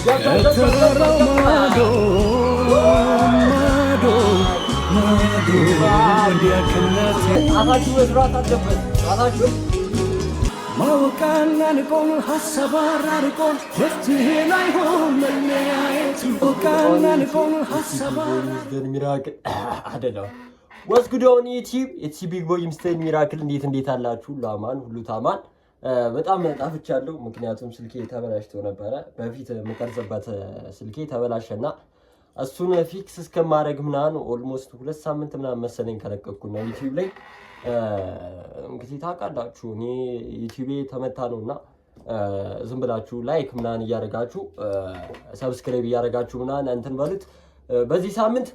ከተራራው ማዶ ማዶ ማዶ ወዲያ ከናቴ አፋችሁ መስራት አለበት። አፋችሁ ማወቃና ንቆን ሀሳብ አራርቆን መፍትሄ ላይሆን መለያየት ማወቃና ንቆን ሀሳብ ሚራክል አይደለም። What's good on YouTube? It's Big Boy Mr. Miracle እንዴት አላችሁ? ሁሉ አማን ሁሉ ታማን። በጣም ጣፍቻለሁ ምክንያቱም ስልኬ ተበላሽቶ ነበር። በፊት መቀርጽበት ስልኬ ተበላሸና እሱን ፊክስ እስከማድረግ ምናምን ኦልሞስት 2 ሳምንት ምናምን መሰለኝ ከለቀቅኩ ነው YouTube ላይ። እንግዲህ ታውቃላችሁ እኔ ዩቲዩብ ተመታ ነውና ዝም ብላችሁ ላይክ ምናምን እያደረጋችሁ ሰብስክራይብ እያደረጋችሁ ምናምን እንትን በሉት። በዚህ ሳምንት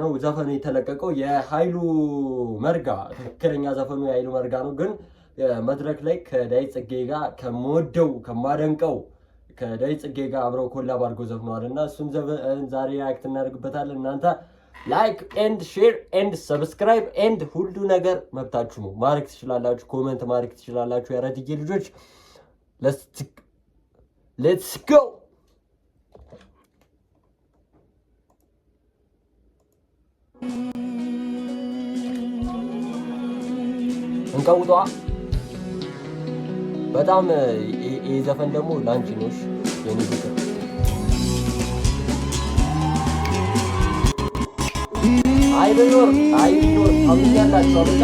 ነው ዘፈኑ የተለቀቀው የኃይሉ መርጋ ትክክለኛ ዘፈኑ የኃይሉ መርጋ ነው። ግን መድረክ ላይ ከዳዊት ጽጌ ጋር ከመወደው ከማደንቀው ከዳዊት ጽጌ ጋር አብረው ኮላብ አድርገው ዘፍነዋልና እሱን ዛሬ አክት እናደርግበታለን። እናንተ ላይክ ኤንድ ሼር ኤንድ ሰብስክራይብ ኤንድ ሁሉ ነገር መብታችሁ ነው። ማድረግ ትችላላችሁ፣ ኮሜንት ማድረግ ትችላላችሁ። ያረድዬ ልጆች ሌትስ ጎ እንቀውጧ። በጣም ይሄ ዘፈን ደግሞ ላንቺ ነው። እሺ የኔ ፍቅር አይቢኖር አብያላችሁ አበቃ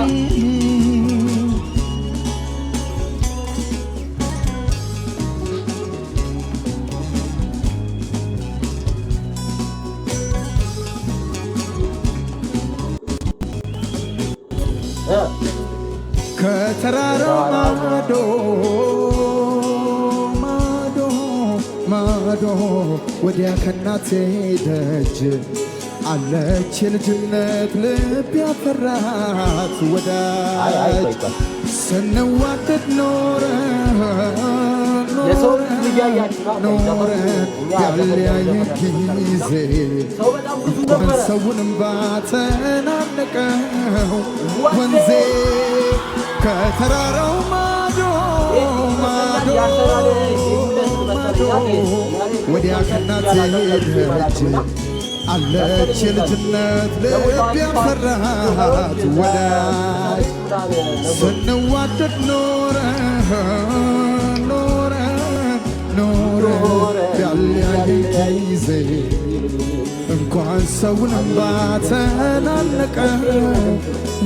ከተራራው ማዶ ማዶ ማዶ ወዲያ ከናቴ ደጅ አለች የልጅነት ልብ ያፈራት ወዳጅ ስንዋደድ ኖረን ያለያየ ጊዜ እንኳን ሰውንም ባተናነቀው ወንዜ ከተራራው ማዶ ማዶ ማዶ ወዲያ ከናቴ ደጅ አለች የልጅነት ልብ ያፈራት ወዳጅ ስንዋደድ ኖረን ያለያየ ጊዜ እንኳን ሰውንም ባተናነቀው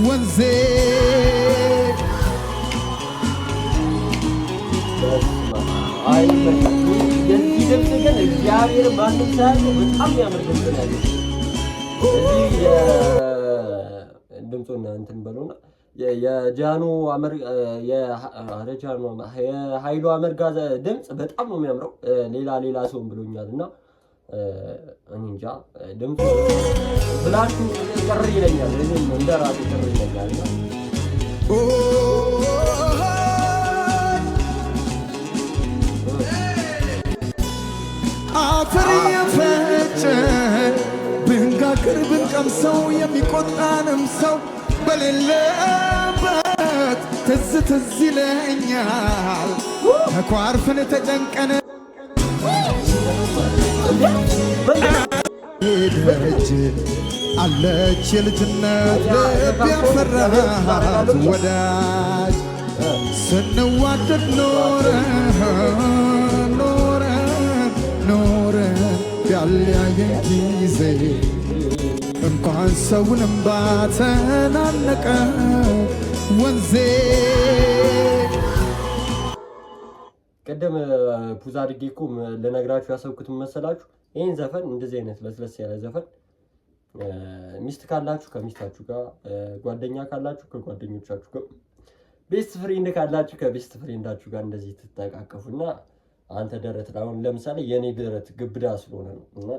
ወንዜ ድምፅ ግን እግዚአብሔር ማንም ሳያለው በጣም ያምር ድምፅ ነው ያለው። እዚህ ድምፁን እንትን በለውና የጃኑ የኃይሉ አመርጋ ድምፅ በጣም ነው የሚያምረው። ሌላ ሰውም ብሎኛልና እኔ እንጃ ድምፁ ብላችሁ ቅር ይለኛል። እኔም እንደራሱ ቅር ይለኛልና አፈር የፈጨ ብንጋግር ብንቀምሰው የሚቆጣንም ሰው በሌለበት ትዝ ይለኛል። ተኳርፈን ተጨንቀን ደጅ አለች የልጅነት ልብ ያፈራት ወዳጅ ስንዋደድ ኖረን ያለያየን ጊዜ እንኳን ሰውንም ባተናነቀው ወንዜ። ቀደም ፑዝ አድርጌ እኮ ለነግራችሁ ያሰብኩት መሰላችሁ ይሄን ዘፈን እንደዚህ አይነት ለስለስ ያለ ዘፈን ሚስት ካላችሁ ከሚስታችሁ ጋር፣ ጓደኛ ካላችሁ ከጓደኞቻችሁ ጋር፣ ቤስት ፍሬንድ ካላችሁ ከቤስት ፍሬንዳችሁ ጋር እንደዚህ ትተቃቀፉና አንተ ደረት አሁን ለምሳሌ የኔ ደረት ግብዳ ስለሆነ ነው እና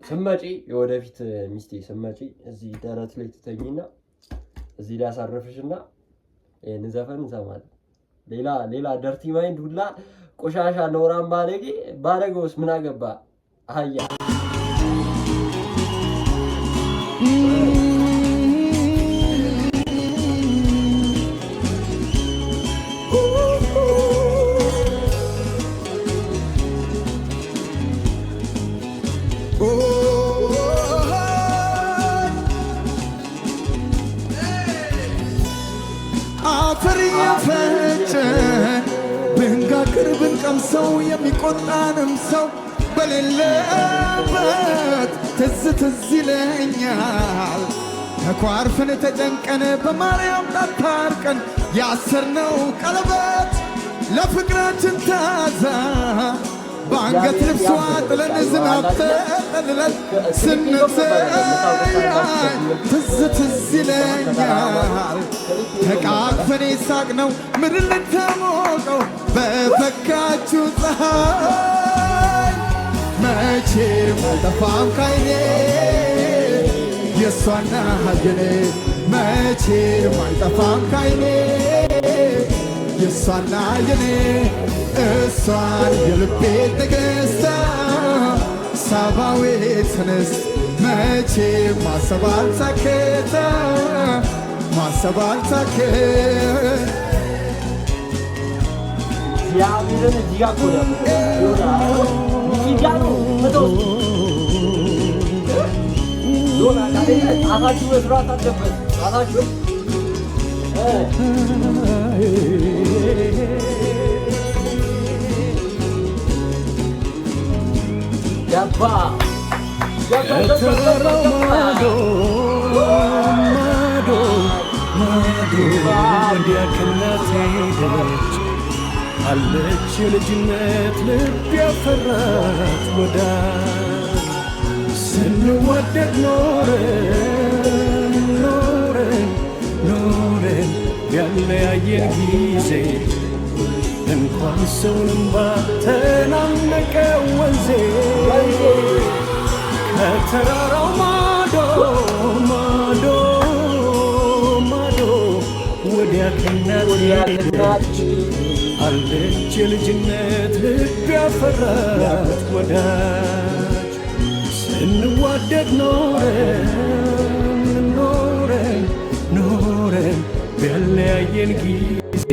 ስመጪ የወደፊት ሚስቴ ስመጪ እዚህ ደረት ላይ ትተኝና እዚህ ላይ አሳረፍሽና ይሄን ዘፈን እንሰማለን። ሌላ ደርቲ ማይንድ ሁላ ቆሻሻ ኖራን ባረገውስ ምን አገባ አህያ የሚቀምሰው የሚቆጣንም ሰው በሌለበት ትዝ ትዝ ይለኛል። ተኳርፈን ተጨንቀን በማርያም ታርቀን ያሰርነው ቀለበት ለፍቅራችን ታዛ በአንገት ልብሷ ጥለን ዝናብ ተጠልለን ስንተያይ ትዝ ትዝ ይለኛል። ተቃቅፈን ሳቅነው ምድር ልትሞቀው በፈካችው ፀሐይ መቼም አልጠፋም ካይኔ የሷና የኔ መቼም አልጠፋም ካይኔ የሷና የኔ እሷን የልቤ ንግሥት ሳባዊት እንስት መቼም ማሰብ አልታከተ ማሰብ አልታከተ ያብረን ዲያቆና ይዳኑ መተው ዶና ታዲያ አታችሁ መስራት አለበት አታችሁ ያባ ከተራራው ማዶ ማዶ ማዶ ወዲያ ከእናቴ ሄደች አለች የልጅነት ልብ ያፈራት ወዳጅ ስንዋደድ ኖረን ኖረን ኖረን ያለያየን ጊዜ እንኳን ሰውንም ባተናነቀ ወንዜ ከተራራው ማዶ ማዶ ማዶ ወዲያ ከእናቴ አለች የልጅነት ልብ ያፈራት ወዳጅ ስንዋደድ ኖረን ኖረን ኖረን ያለያየን ጊዜ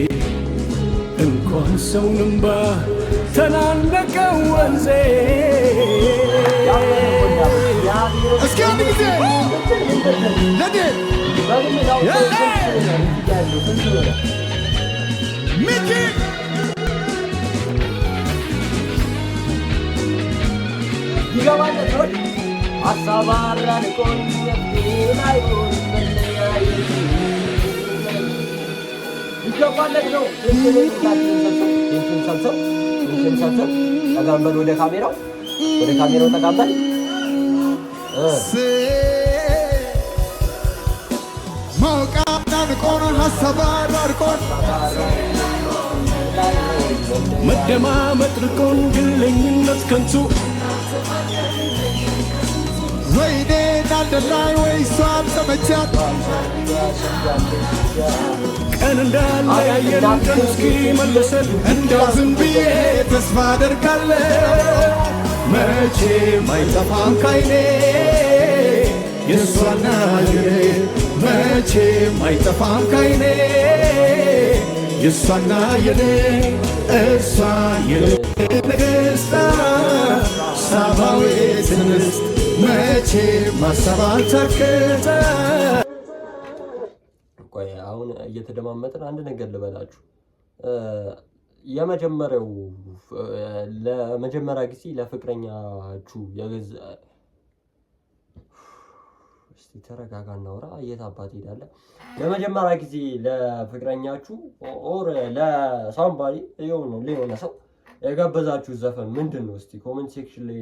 እንኳን ሰውንም ባተናነቀ ወንዜ እስኪ አንድ ጊዜ ለዴ ሚኪ ይገባለት ነው አሳባራን ቆንጆ ላይ ይገባለት ነው ተጋንበል ወደ ካሜራው ተጋንበል ማውቃናን ቆኖ ሀሳባር አርቆን መደማመጥ ርቆን ግለኝነት ከንቱ ወይኔ ናልደላይ ወይ እሷም ተመቻት ቀን እንዳለ ያየን ቀን እስኪ መለሰን እንደው ዝም ብዬ ተስፋ አደርጋለሁ መቼም አይጠፋም ካይኔ የእሷና የኔ መቼም አይጠፋም ካይኔ የእሷና የኔ እሷ የልቤ ንግሥት ሳባዊት እንስት መቼም ማሰብ አልታከተ። ቆይ አሁን እየተደማመጥን አንድ ነገር ልበላችሁ። የመጀመሪያው ለመጀመሪያ ጊዜ ለፍቅረኛችሁ የገዛ እስቲ ተረጋጋ እናውራ። የት አባት ሄዳለ? ለመጀመሪያ ጊዜ ለፍቅረኛችሁ ኦር ለሳምባዲ የሆነ ሰው የጋበዛችሁ ዘፈን ምንድን ነው? እስቲ ኮሜንት ሴክሽን ላይ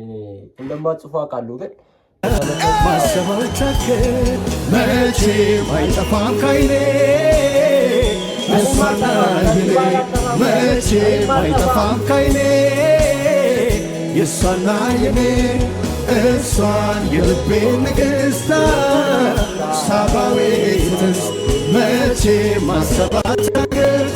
እንደማትጽፉ አውቃለሁ፣ ግን ማሰብ አልታከት መቼም አይጠፋም ካይኔ እሷና የኔ መቼም አይጠፋም ካይኔ የእሷና የኔ እሷን የልቤ ንግሥት ሳባዊት እንስት መቼም ማሰብ አልታከት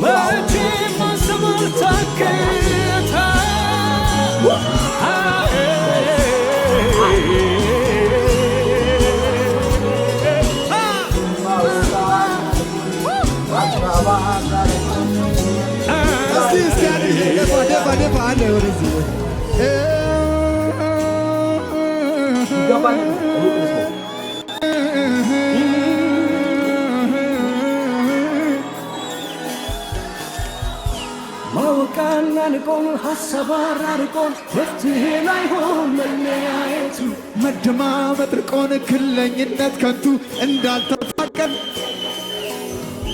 መቼም ማሰብ አልታከት ደፋ ደፋ አለ ወደዚህ ይገባል። ማወቃና ንቆን ሀሳብ አራርቆን መፍትሄ ላይሆን መለያየቱ መደማመጥ ርቆን ክለኝነት ከንቱ እንዳልተፋቀን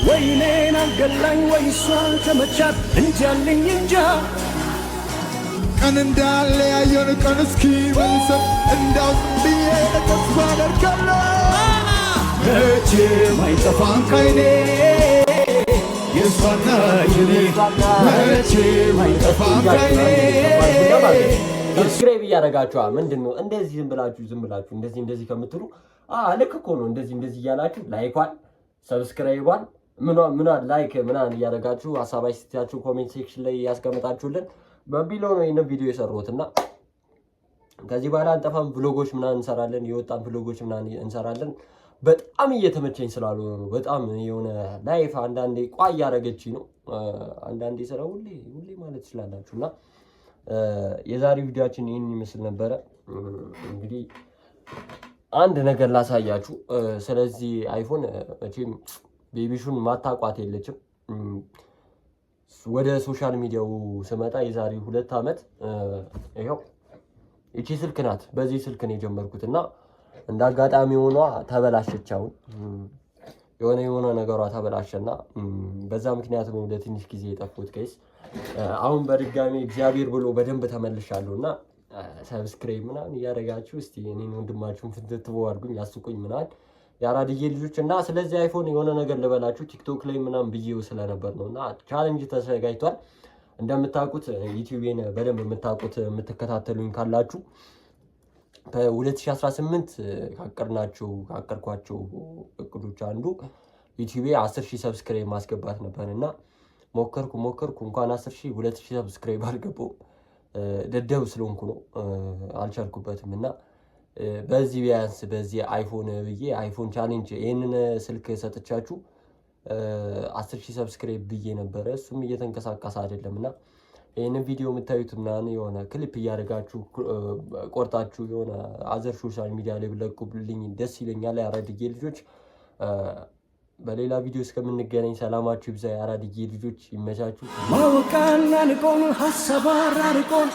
ወይ እኔን አገላኝ ወይ እሷን ተመቻት እንጃልኝ እንጃ ቀን እንዳለ ያየውን ቀን እስኪ መልሰን እንዳው ብዬ ተስፋ አደርጋለሁ መቼም አይጠፋም ከዓይኔ የእሷና የኔ መቼም አይጠፋም ከዓይኔ ሰብስክራይብ እያደረጋችኋ ምንድነው እንደዚህ ዝም ብላችሁ እንደዚህ ከምትሉ ልክ እኮ ነው እንደዚህ እያላችሁ ላይኳን ሰብስክራይቧን ምኗን ላይክ ምናምን እያደረጋችሁ ሀሳብ አስተያየታችሁ ኮሜንት ሴክሽን ላይ ያስቀምጣችሁልን በቢለው ነው ይሄን ቪዲዮ የሰራሁትና ከዚህ በኋላ አንጠፋም ብሎጎች ምናምን እንሰራለን የወጣን ብሎጎች ምናምን እንሰራለን በጣም እየተመቸኝ ስላልሆነ ነው በጣም የሆነ ላይፍ አንዳንዴ ቋይ ያረጋችኝ ነው አንዳንዴ ስራ ሁሌ ማለት ይችላልላችሁና የዛሬው ቪዲዮአችን ይሄን ይመስል ነበር እንግዲህ አንድ ነገር ላሳያችሁ ስለዚህ አይፎን እቺም ቤቢሹን ማታቋት የለችም ወደ ሶሻል ሚዲያው ስመጣ የዛሬ 2 አመት ይሄው እቺ ስልክ ናት በዚህ ስልክ ነው የጀመርኩትና እንዳጋጣሚ ሆኗ ተበላሸቻው የሆነ ነገሯ ተበላሸና በዛ ምክንያት ነው ለትንሽ ጊዜ የጠፋሁት ጋይስ አሁን በድጋሚ እግዚአብሔር ብሎ በደንብ ተመልሻለሁና ሰብስክራይብ ምናምን ያረጋችሁ እስቲ እኔን ወንድማችሁን ፍትትቦ አድርጉኝ አስቁኝ ምናምን ያራድዬ ልጆች እና ስለዚህ አይፎን የሆነ ነገር ልበላችሁ ቲክቶክ ላይ ምናምን ብዬው ስለነበር ነውና ቻሌንጅ ተዘጋጅቷል እንደምታውቁት ዩቲዩብን በደንብ የምትከታተሉኝ ካላችሁ በ2018 ካቀርኳቸው እቅዶች አንዱ ዩቲዩብ 10000 ሰብስክራይብ ማስገባት ነበርና ሞከርኩ እንኳን 10000 2000 ሰብስክራይብ አልገባው ደደብ ስለሆንኩ ነው አልቻልኩበትምና በዚህ ቢያንስ በዚህ አይፎን ብዬ አይፎን ቻሌንጅ ይሄንን ስልክ ሰጥቻችሁ 10000 ሰብስክራይብ ብዬ ነበር እሱም እየተንቀሳቀሰ አይደለምና ይሄንን ቪዲዮ የምታዩት ምናምን የሆነ ክሊፕ እያደረጋችሁ ቆርጣችሁ የሆነ አዘር ሶሻል ሚዲያ ላይ ብለቁልኝ ደስ ይለኛል ያራድዬ ልጆች በሌላ ቪዲዮ እስከምንገናኝ ሰላማችሁ ይብዛ ያራድዬ ልጆች ይመቻችሁ ማወቃና ንቆን ሀሳብ አራርቆን